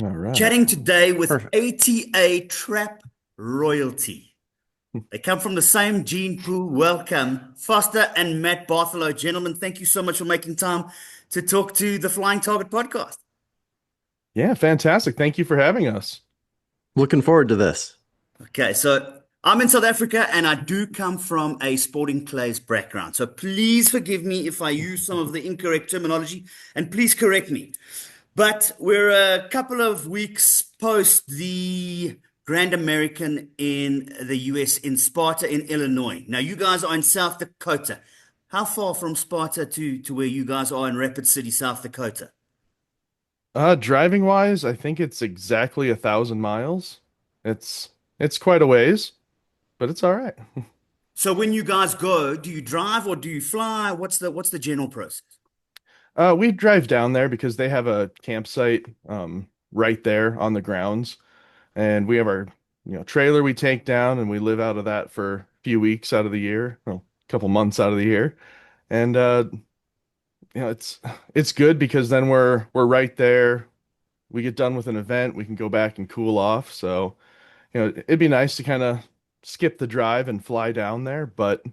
All right. Chatting today with Perfect. 88 Trap Royalty. They come from the same gene pool. Welcome, Foster and Matt Bartholow. Gentlemen, thank you so much for making time to talk to the Flying Target podcast. Yeah, fantastic. Thank you for having us. Looking forward to this. Okay, so I'm in South Africa and I do come from a sporting clays background. So please forgive me if I use some of the incorrect terminology and please correct me. But we're a couple of weeks post the Grand American in the US in Sparta, in Illinois. Now, you guys are in South Dakota. How far from Sparta to where you guys are in Rapid City, South Dakota? Driving wise, I think it's exactly 1,000 miles. It's quite a ways, but it's all right. So when you guys go, do you drive or do you fly? What's the general process? We drive down there because they have a campsite right there on the grounds, and we have our trailer we take down, and we live out of that for a few weeks out of the year, well, a couple months out of the year, and it's good because then we're right there. We get done with an event, we can go back and cool off. So, it'd be nice to kind of skip the drive and fly down there, but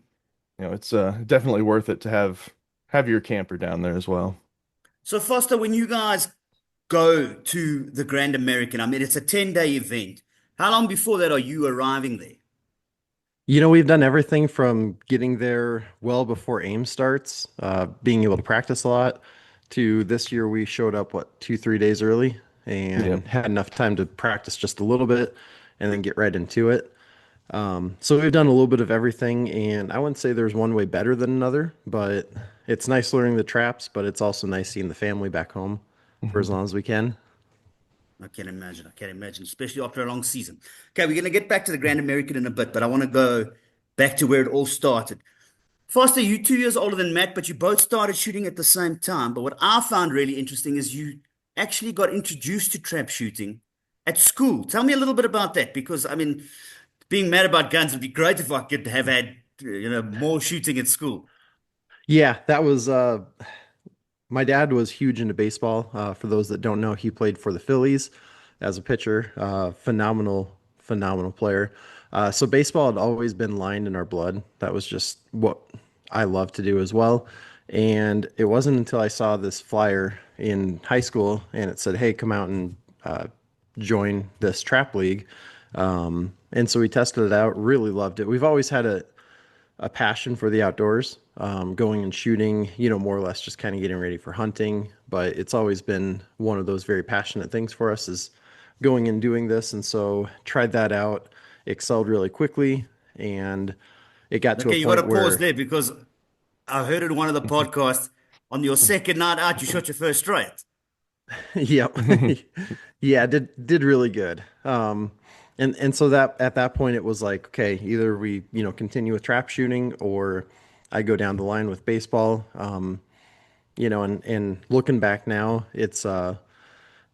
it's definitely worth it to have your camper down there as well. So Foster, when you guys go to the Grand American, I mean, it's a 10-day event. How long before that are you arriving there? We've done everything from getting there well before AIM starts, being able to practice a lot, to this year we showed up, 2, 3 days early Yep. and had enough time to practice just a little bit and then get right into it. So we've done a little bit of everything, and I wouldn't say there's one way better than another, but it's nice learning the traps, but it's also nice seeing the family back home for as long as we can. I can imagine. I can imagine, especially after a long season. Okay, we're going to get back to the Grand American in a bit, but I want to go back to where it all started. Foster, you 2 years older than Matt, but you both started shooting at the same time. But what I found really interesting is you actually got introduced to trap shooting at school. Tell me a little bit about that, because I mean, being mad about guns would be great if I could have had, more shooting at school. Yeah, that was my dad was huge into baseball. For those that don't know, he played for the Phillies as a pitcher. Phenomenal player. So baseball had always been lined in our blood. That was just what I loved to do as well. And it wasn't until I saw this flyer in high school and it said, "Hey, come out and join this trap league." And so we tested it out. Really loved it. We've always had a passion for the outdoors, going and shooting, more or less just kind of getting ready for hunting. But it's always been one of those very passionate things for us is going and doing this. And so tried that out, excelled really quickly. And it got to a Okay, you got to point pause where, there because I heard in one of the podcasts on your second night out, you shot your first straight. yep. Yeah, did really good. And so that at that point it was like, okay, either we, continue with trap shooting or I go down the line with baseball. And looking back now, it's tough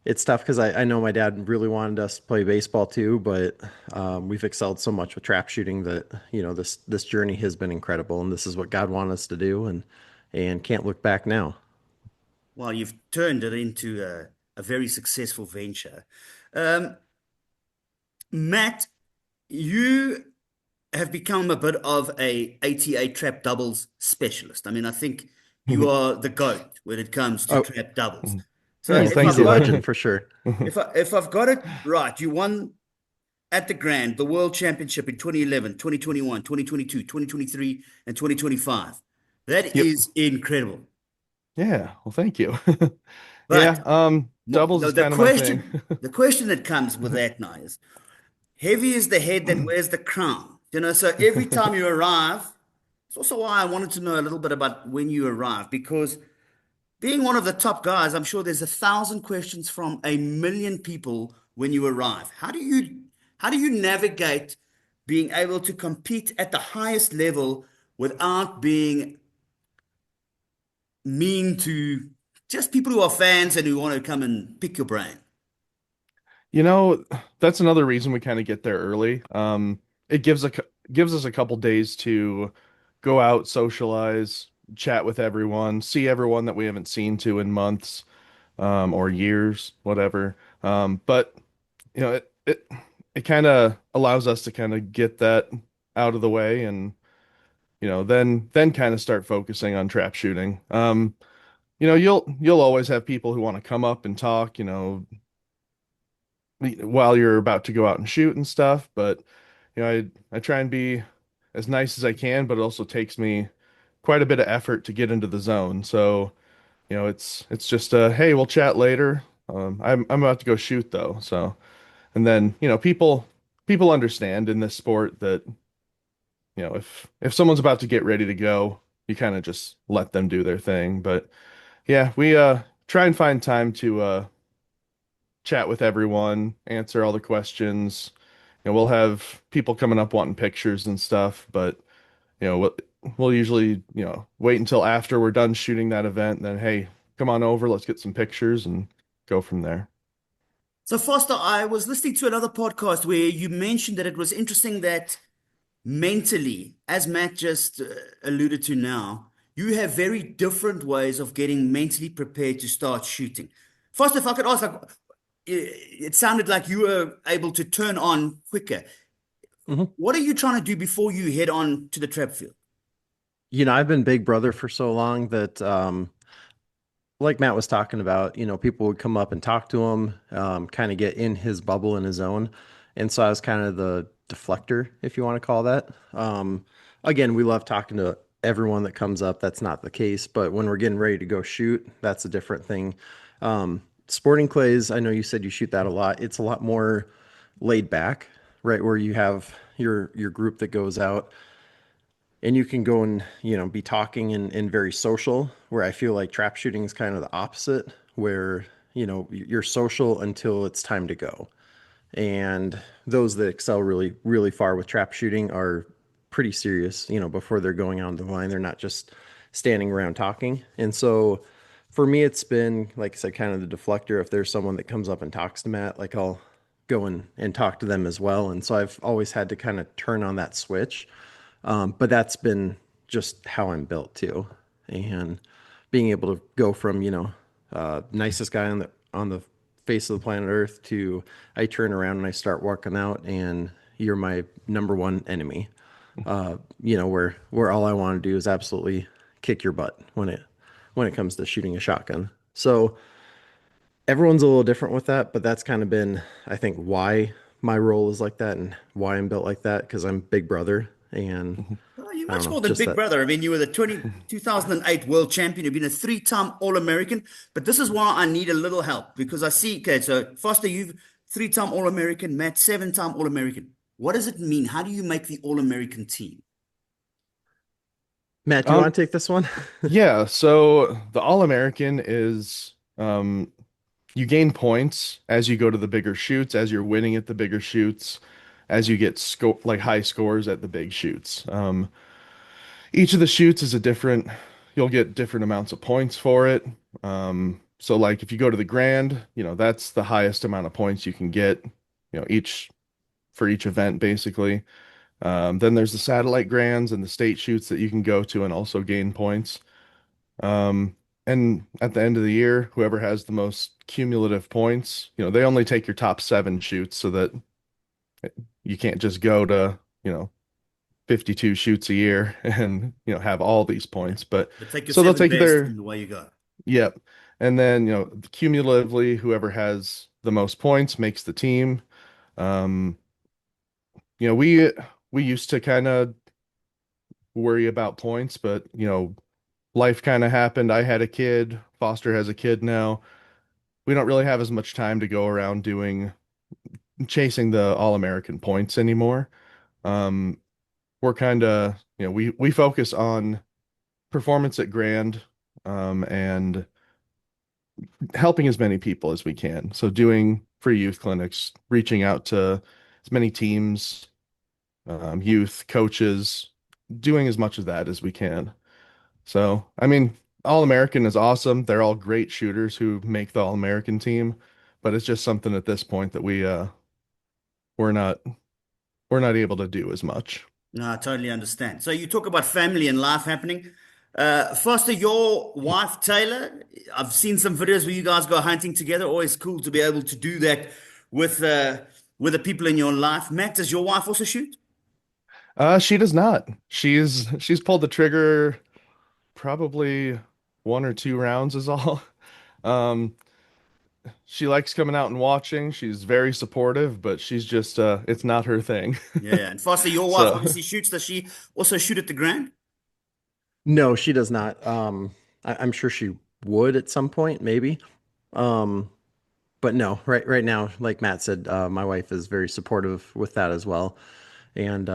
because I know my dad really wanted us to play baseball too, but we've excelled so much with trap shooting that, this journey has been incredible, and this is what God wanted us to do, and can't look back now. Well, you've turned it into a very successful venture. Um, Matt, you have become a bit of a 88 trap doubles specialist. I mean, I think you are the GOAT when it comes to Oh, trap doubles. So Oh, if thank I've easy you. got legend for sure. if I've got it right, you won at the Grand, the World Championship in 2011, 2021, 2022, 2023, and 2025. That Yep. is incredible. Yeah. Well, thank you. But Yeah. Doubles the, is the kind of my thing. question the question that comes with that now is heavy is the head that wears the crown. So every time you arrive, it's also why I wanted to know a little bit about when you arrive, because being one of the top guys, I'm sure there's 1,000 questions from 1 million people when you arrive. How do you navigate being able to compete at the highest level without being mean to just people who are fans and who want to come and pick your brain? You know, that's another reason we kind of get there early. It gives us a couple days to go out, socialize, chat with everyone, see everyone that we haven't seen to in months, or years, whatever. But it kind of allows us to kind of get that out of the way, and then kind of start focusing on trap shooting. You'll always have people who want to come up and talk, while you're about to go out and shoot and stuff. But I try and be as nice as I can, but it also takes me quite a bit of effort to get into the zone. So, it's just hey, we'll chat later. I'm about to go shoot though. So, and then, people understand in this sport that, if someone's about to get ready to go, you kind of just let them do their thing. But yeah, we try and find time to chat with everyone, answer all the questions. We'll have people coming up wanting pictures and stuff, but we'll usually, wait until after we're done shooting that event, and then hey, come on over, let's get some pictures and go from there. So, Foster, I was listening to another podcast where you mentioned that it was interesting that mentally, as Matt just alluded to now, you have very different ways of getting mentally prepared to start shooting. Foster, if I could ask, like, it sounded like you were able to turn on quicker. Mhm. What are you trying to do before you head on to the trap field? I've been Big Brother for so long that like Matt was talking about, people would come up and talk to him, kind of get in his bubble in his own. And so I was kind of the deflector, if you want to call that. Again, we love talking to everyone that comes up. That's not the case. But when we're getting ready to go shoot, that's a different thing. Sporting clays, I know you said you shoot that a lot. It's a lot more laid back, right? Where you have your group that goes out and you can go and be talking and very social, where I feel like trap shooting is kind of the opposite, where you're social until it's time to go. And those that excel really really far with trap shooting are pretty serious, before they're going on the line. They're not just standing around talking. And so for me, it's been, like I said, kind of the deflector. If there's someone that comes up and talks to Matt, like, I'll go and talk to them as well. And so I've always had to kind of turn on that switch, but that's been just how I'm built too. And being able to go from, nicest guy on the face of the planet Earth to I turn around and I start walking out and you're my number one enemy. Where all I want to do is absolutely kick your butt when it comes to shooting a shotgun. So everyone's a little different with that, but that's kind of been, I think, why my role is like that and why I'm built like that, because I'm big brother. And Mhm. Oh, you're I don't much know, more than just Big that. Brother. I mean, you were the 2008 world champion. You've been a three-time All-American. But this is why I need a little help because I see, okay, so Foster, you've three-time All-American, Matt, seven-time All-American. What does it mean? How do you make the All-American team? Matt, do you Um, want to take this one? yeah, so the All-American is you gain points as you go to the bigger shoots, as you're winning at the bigger shoots, as you get high scores at the big shoots. Each of the shoots is you'll get different amounts of points for it. So like if you go to the grand, that's the highest amount of points you can get, each for each event basically. Then there's the satellite grands and the state shoots that you can go to and also gain points. Um, and at the end of the year, whoever has the most cumulative points, they only take your top seven shoots so that you can't just go to, 52 shoots a year and, have all these points. But But take your so they'll seven take best their, and away you go. yep. And then, cumulatively, whoever has the most points makes the team. Um, you know, we we used to kind of worry about points, but life kind of happened. I had a kid, Foster has a kid now. We don't really have as much time to go around doing chasing the all-American points anymore. Um, we're kind of, we focus on performance at Grand, and helping as many people as we can. So doing free youth clinics, reaching out to as many teams, youth coaches, doing as much of that as we can. So, I mean, All-American is awesome. They're all great shooters who make the All-American team, but it's just something at this point that we're not we're not able to do as much. No, I totally understand. So you talk about family and life happening. Foster, your wife Taylor, I've seen some videos where you guys go hunting together. Always cool to be able to do that with uh, with the people in your life. Matt, does your wife also shoot? She does not. She's pulled the trigger probably one or two rounds is all. Um, she likes coming out and watching. She's very supportive, but she's just it's not her thing. Yeah. And Foster, your wife So, obviously shoots. Does she also shoot at the Grand? No, she does not. I'm sure she would at some point, maybe. Um, but no, right now, like Matt said, my wife is very supportive with that as well. And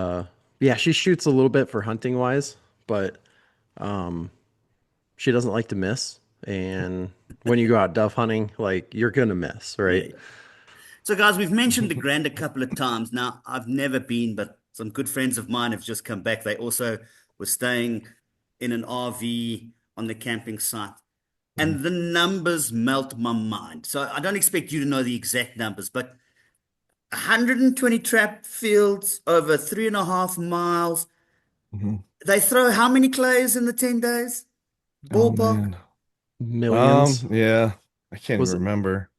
yeah, she shoots a little bit for hunting wise, but um, she doesn't like to miss. And when you go out dove hunting, like you're gonna miss, right? Yeah. So, guys, we've mentioned the Grand a couple of times. Now, I've never been, but some good friends of mine have just come back. They also were staying in an RV on the camping site. And the numbers melt my mind. So, I don't expect you to know the exact numbers, but 120 trap fields over 3.5 miles. Mhm. They throw how many clays in the 10 days? Oh Ballpark? man. Millions. Yeah, I can't even Was it remember.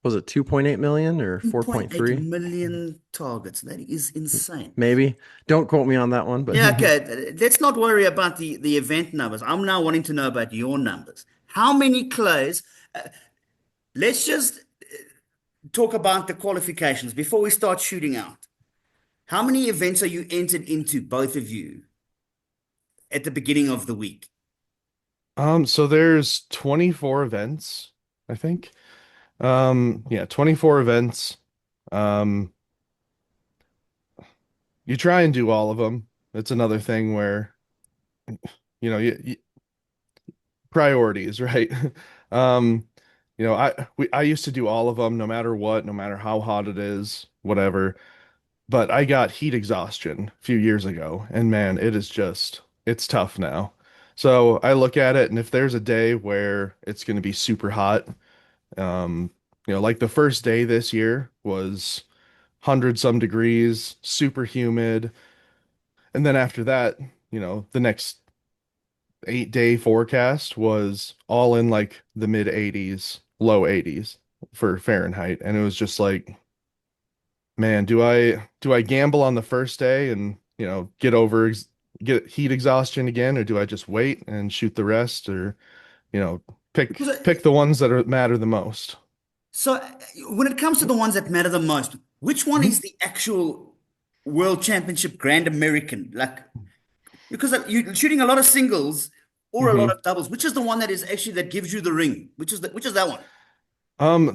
was it 2.8 million or 2.8 4.3? million targets. That is insane. Maybe. Don't quote me on that one, but Yeah, okay. Let's not worry about the event numbers. I'm now wanting to know about your numbers. How many clays? Let's just talk about the qualifications before we start shooting out. How many events are you entered into, both of you, at the beginning of the week? So there's 24 events, I think. Yeah, 24 events. Um, you try and do all of them. It's another thing where, priorities, right? Um, I used to do all of them no matter what, no matter how hot it is, whatever. But I got heat exhaustion a few years ago, and man, it's tough now. So I look at it, and if there's a day where it's going to be super hot, um, like the first day this year was 100 some degrees, super humid, and then after that, the next 8 day forecast was all in like the mid 80s, low 80s for Fahrenheit, and it was just like, man, do I gamble on the first day and, get heat exhaustion again, or do I just wait and shoot the rest, or, you know, Because pick the ones that matter the most? so when it comes to the ones that matter the most, which one Mhm. is the actual World Championship Grand American? Like, because you're shooting a lot of singles or a lot Mhm. of doubles. Which is the one that is actually that gives you the ring? Which is that one?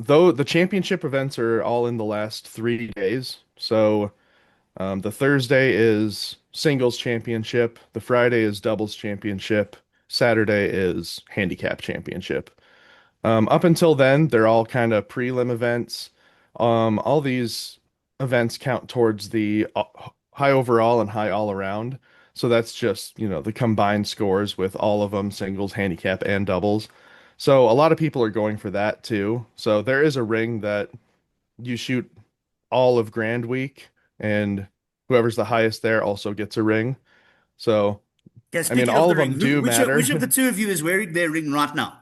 Though the championship events are all in the last 3 days. So, the Thursday is singles championship, the Friday is doubles championship, Saturday is handicap championship. Up until then, they're all kind of prelim events. All these events count towards the high overall and high all around. So that's just, the combined scores with all of them, singles, handicap, and doubles. So a lot of people are going for that too. So there is a ring that you shoot all of Grand Week, and whoever's the highest there also gets a ring. So, Okay, I mean, speaking of all the of ring, them do which of the matter. two of you is wearing their ring right now?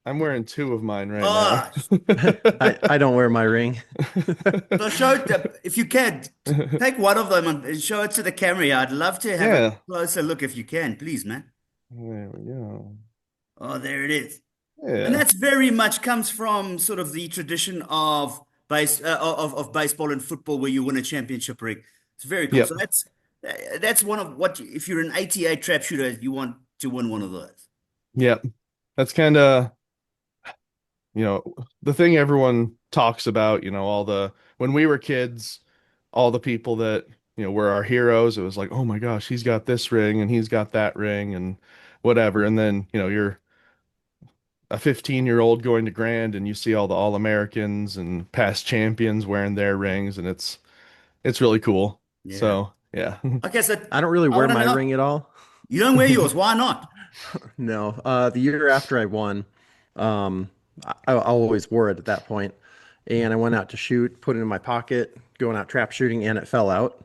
I'm wearing two of mine right now. Oh, I don't wear my ring. so show it, if you can, take one of them and show it to the camera. I'd love to have a Yeah. closer look if you can, please, man. There we go. Oh, there it is. And Yeah. that's very much comes from sort of the tradition of of baseball and football where you win a championship ring. It's very cool. So Yep. that's one of what if you're an 88 trap shooter, you want to win one of those. Yep. That's kind of, you know, the thing everyone talks about, when we were kids, all the people that, were our heroes, it was like, oh my gosh, he's got this ring and he's got that ring and whatever. And then, you're a 15-year-old going to Grand and you see all the All-Americans and past champions wearing their rings, and it's really cool. Yeah. So, yeah. Okay, so I don't really I wear want to my know. ring at all. You don't wear yours. Why not? No. The year after I won, I always wore it at that point. And I went out to shoot, put it in my pocket, going out trap shooting, and it fell out.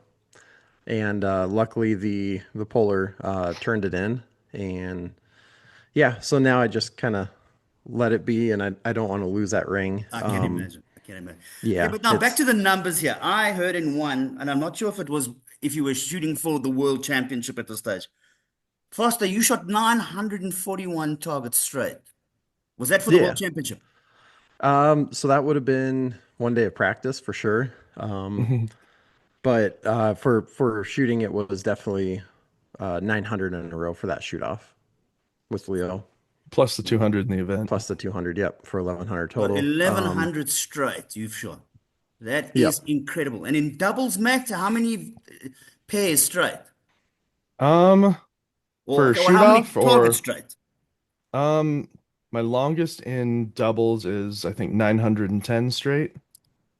And luckily, the puller turned it in, And yeah, so now I just kind of let it be, and I don't want to lose that ring. I can imagine. I can imagine. Okay, Yeah, but now back it's to the numbers here. I heard in one, and I'm not sure if it was if you were shooting for the world championship at the stage. Foster, you shot 941 targets straight. Was that for the world yeah. championship? So that would have been one day of practice for sure. But for shooting, it was definitely 900 in a row for that shoot off with Leo, Plus the 200 in the event. plus the 200. Yep, for 1100 So total. 1100 straight you've shot. That is Yep. incredible. And in doubles, Matt, how many pairs straight? Um, Or, for okay, well, shoot how many off targets or straight? um, my longest in doubles is I think 910 straight.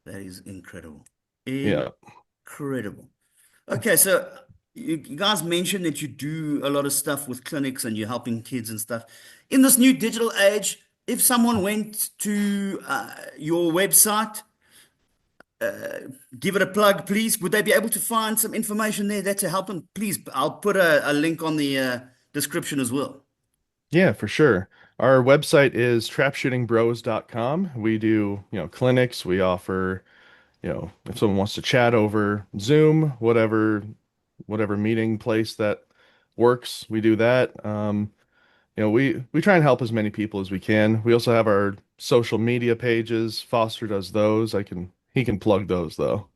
That is incredible. Yeah. Incredible. Okay, so you guys mentioned that you do a lot of stuff with clinics and you're helping kids and stuff. In this new digital age, if someone went to your website, give it a plug, please. Would they be able to find some information there that to help them? Please, I'll put a link on the description as well. Yeah, for sure. Our website is trapshootingbros.com. We do, clinics. We offer, if someone wants to chat over Zoom, whatever meeting place that works, we do that. We try and help as many people as we can. We also have our social media pages. Foster does those. He can plug those though.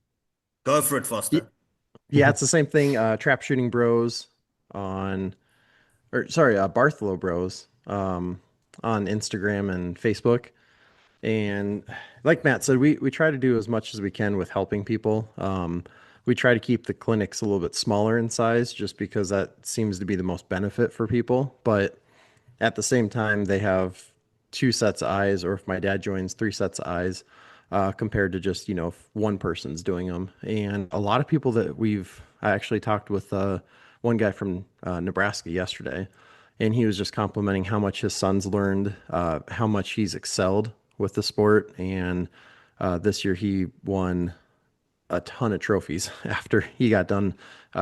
Go for it, Y- Foster. Yeah, it's the same thing. Trap Shooting Bros on, or sorry, Bartholow Bros on Instagram and Facebook. And like Matt said, we try to do as much as we can with helping people. We try to keep the clinics a little bit smaller in size just because that seems to be the most benefit for people. But at the same time, they have two sets of eyes, or if my dad joins, three sets of eyes, compared to just, if one person's doing them. And a lot of people that I actually talked with one guy from Nebraska yesterday, and he was just complimenting how much his son's learned, how much he's excelled with the sport. And this year he won a ton of trophies after he got done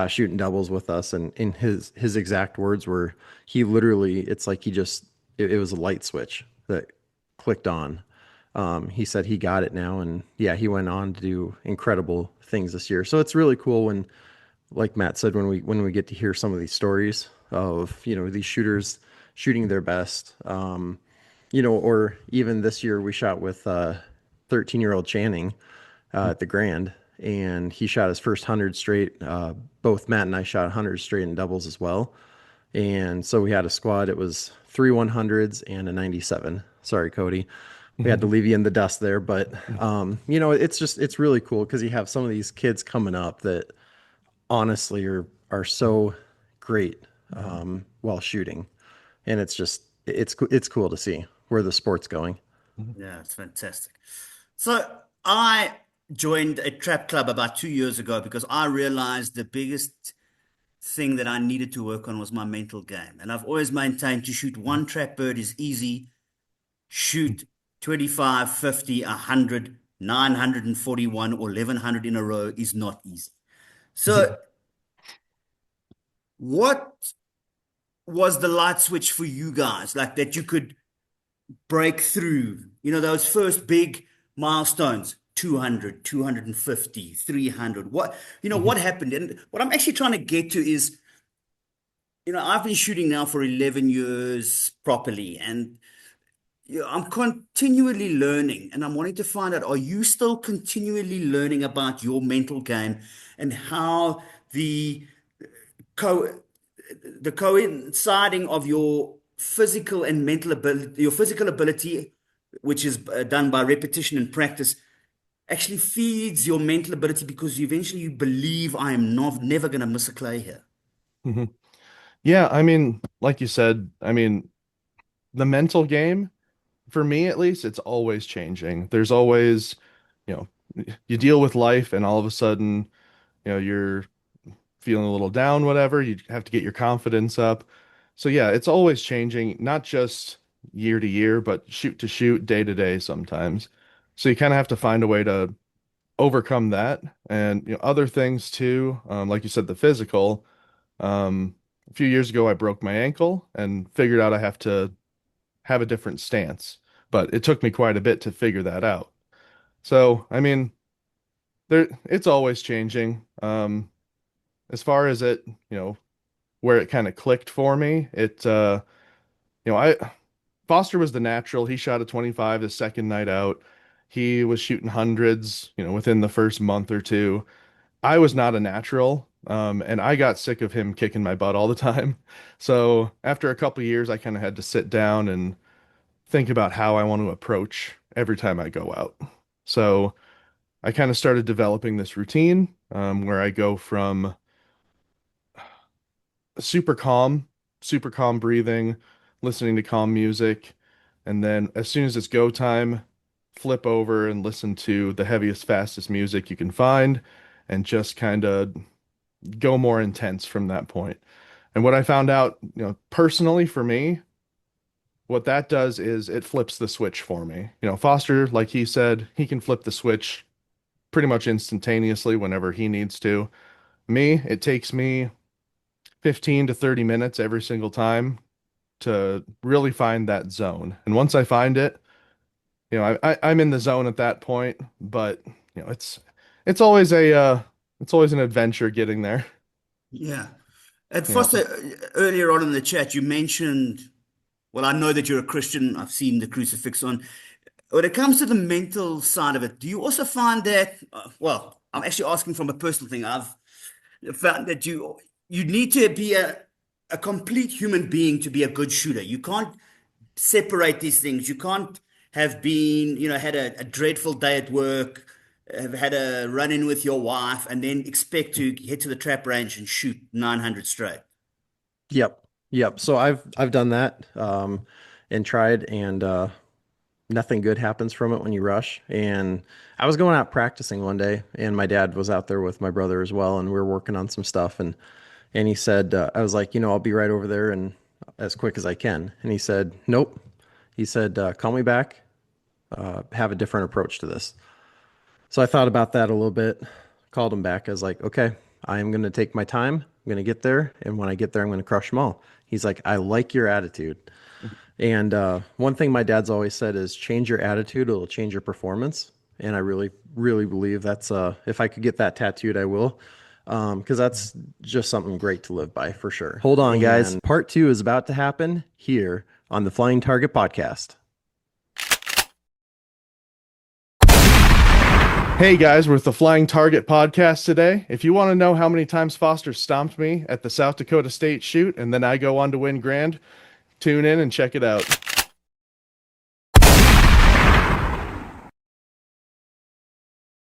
shooting doubles with us. And in his exact words were, he literally, it's like it was a light switch that clicked on. He said he got it now, and yeah, he went on to do incredible things this year. So it's really cool when, like Matt said, when we get to hear some of these stories of these shooters shooting their best. Or even this year we shot with 13-year-old Channing at the Grand, and he shot his first 100 straight. Both Matt and I shot 100 straight in doubles as well. And so we had a squad. It was three 100s and a 97. Sorry, Cody. We had to leave you in the dust there, but it's really cool because you have some of these kids coming up that honestly are so great while shooting, and it's cool to see where the sport's going. Yeah, it's fantastic. So I joined a trap club about 2 years ago because I realized the biggest thing that I needed to work on was my mental game. And I've always maintained to shoot one trap bird is easy. Shoot 25, 50, 100, 941 or 1100 in a row is not easy. So what was the light switch for you guys? Like that you could break through, those first big milestones, 200, 250, 300. What happened? And what I'm actually trying to get to is, I've been shooting now for 11 years properly, and I'm continually learning, and I'm wanting to find out, are you still continually learning about your mental game and how co the coinciding of your physical and mental ability, your physical ability, which is done by repetition and practice, actually feeds your mental ability because eventually you believe I am not never going to miss a clay here. Yeah, I mean, like you said, I mean, the mental game, for me at least, it's always changing. There's always, you know, you deal with life and all of a sudden, you're feeling a little down, whatever. You have to get your confidence up. So yeah, it's always changing, not just year to year, but shoot to shoot, day to day sometimes. So you kind of have to find a way to overcome that and other things too. Like you said, the physical. a few years ago I broke my ankle and figured out I have to have a different stance. But it took me quite a bit to figure that out. So, I mean, it's always changing. As far as it, where it kind of clicked for me, I Foster was the natural. He shot a 25 the second night out. He was shooting hundreds, within the first month or two. I was not a natural, and I got sick of him kicking my butt all the time. So after a couple years, I kind of had to sit down and think about how I want to approach every time I go out. So I kind of started developing this routine, where I go from super calm, super calm breathing, listening to calm music, and then as soon as it's go time, flip over and listen to the heaviest, fastest music you can find, and just kind of go more intense from that point. And what I found out, personally for me, what that does is it flips the switch for me. Foster, like he said, he can flip the switch pretty much instantaneously whenever he needs to. Me, it takes me 15 to 30 minutes every single time to really find that zone. And once I find it, I'm in the zone at that point, but it's always it's always an adventure getting there. Yeah. And You know, Foster, earlier on in the chat, you mentioned, well, I know that you're a Christian. I've seen the crucifix on. When it comes to the mental side of it, do you also find that, well, I'm actually asking from a personal thing. I've found that you need to be a complete human being to be a good shooter. You can't separate these things. You can't have been, had a dreadful day at work, have had a run in with your wife, and then expect to head to the trap range and shoot 900 straight. Yep. Yep. So I've done that and tried, and nothing good happens from it when you rush. And I was going out practicing one day, and my dad was out there with my brother as well, and we were working on some stuff. And he said, I was like, I'll be right over there and as quick as I can. And he said, nope. He said, call me back. Have a different approach to this. So I thought about that a little bit, called him back. I was like, okay, I am going to take my time. I'm going to get there. And when I get there, I'm going to crush them all. He's like, I like your attitude. And one thing my dad's always said is change your attitude, it'll change your performance. And I really, really believe that's, if I could get that tattooed, I will. Because that's just something great to live by for sure. Hold on, guys. Part two is about to happen here on the Flying Target Podcast. hey guys, we're with the Flying Target podcast today. If you want to know how many times Foster stomped me at the South Dakota State shoot and then I go on to win grand, tune in and check it out.